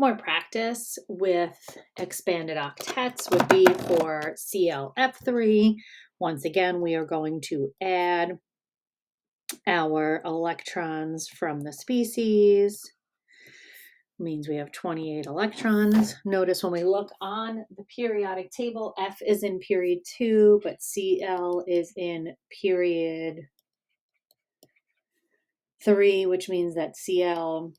More practice with expanded octets would be for ClF3. Once again, we are going to add our electrons from the species. Means we have 28 electrons. Notice when we look on the periodic table, F is in period 2, but Cl is in period 3, which means that Cl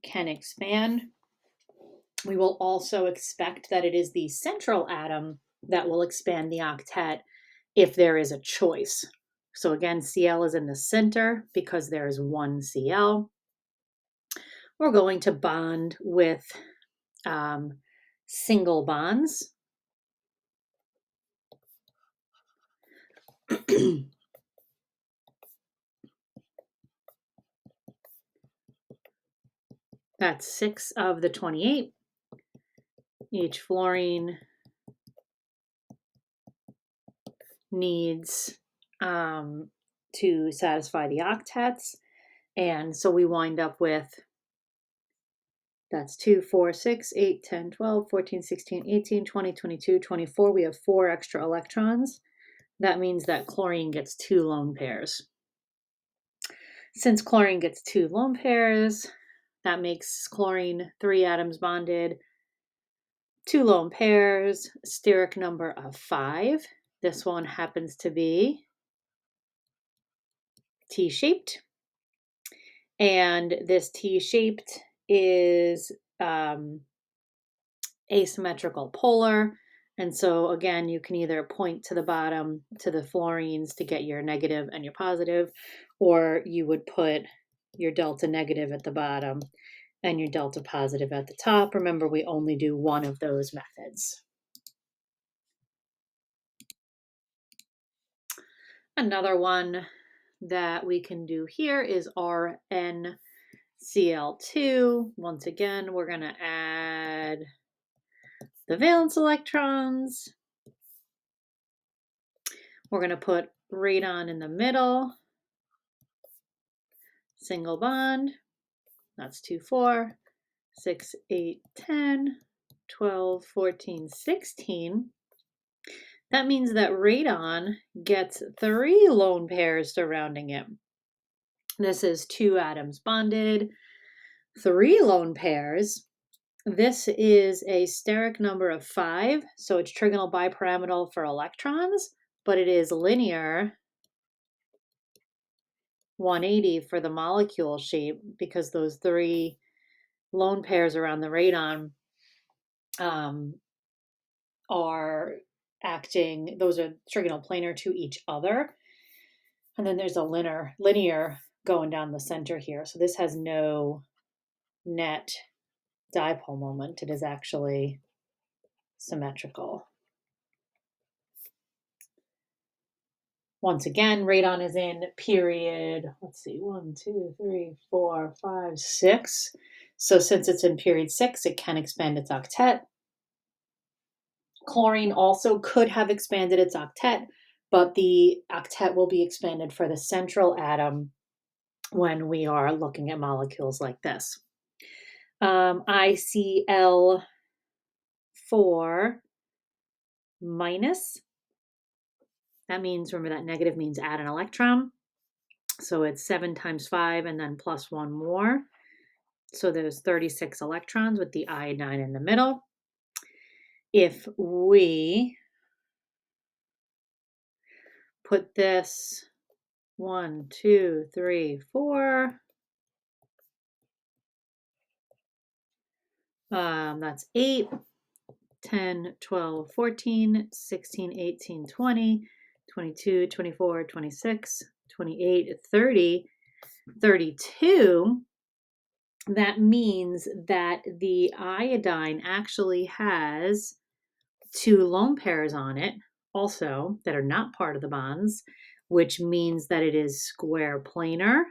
can expand. We will also expect that it is the central atom that will expand the octet if there is a choice. So again, Cl is in the center because there is one Cl. We're going to bond with single bonds. That's 6 of the 28. Each fluorine needs to satisfy the octets. And so we wind up with, that's 2, 4, 6, 8, 10, 12, 14, 16, 18, 20, 22, 24. We have 4 extra electrons. That means that chlorine gets 2 lone pairs. Since chlorine gets 2 lone pairs, that makes chlorine 3 atoms bonded, 2 lone pairs, steric number of 5. This one happens to be T-shaped. And this T-shaped is asymmetrical polar. And so again, you can either point to the bottom to the fluorines to get your negative and your positive, or you would put your delta negative at the bottom and your delta positive at the top. Remember, we only do one of those methods. Another one that we can do here is RnCl2. Once again, we're going to add the valence electrons. We're going to put radon in the middle. Single bond. That's 2, 4, 6, 8, 10, 12, 14, 16. That means that radon gets 3 lone pairs surrounding it. This is 2 atoms bonded, 3 lone pairs. This is a steric number of 5, so it's trigonal bipyramidal for electrons, but it is linear 180 for the molecule shape because those 3 lone pairs around the radon are acting, those are trigonal planar to each other. And then there's a linear going down the center here. So this has no net dipole moment. It is actually symmetrical. Once again, radon is in period, let's see, 1, 2, 3, 4, 5, 6. So since it's in period 6, it can expand its octet. Chlorine also could have expanded its octet, but the octet will be expanded for the central atom when we are looking at molecules like this. ICl4 minus, that means, remember that negative means add an electron. So it's 7 times 5 and then plus 1 more. So there's 36 electrons with the iodine in the middle. If we put this 1, 2, 3, 4, that's 8, 10, 12, 14, 16, 18, 20, 22, 24, 26, 28, 30, 32. That means that the iodine actually has 2 lone pairs on it also that are not part of the bonds, which means that it is square planar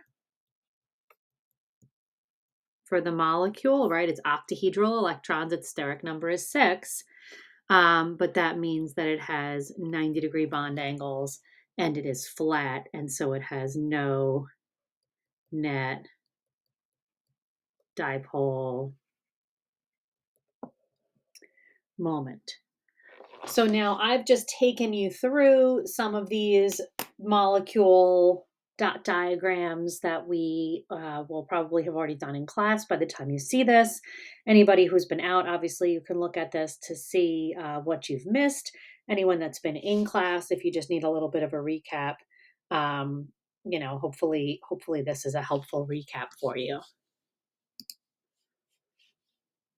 for the molecule, right? It's octahedral electrons. Its steric number is 6. But that means that it has 90-degree bond angles and it is flat. And so it has no net dipole moment. So now I've just taken you through some of these molecule dot diagrams that we will probably have already done in class by the time you see this. Anybody who's been out, obviously, you can look at this to see what you've missed. Anyone that's been in class, if you just need a little bit of a recap, hopefully this is a helpful recap for you.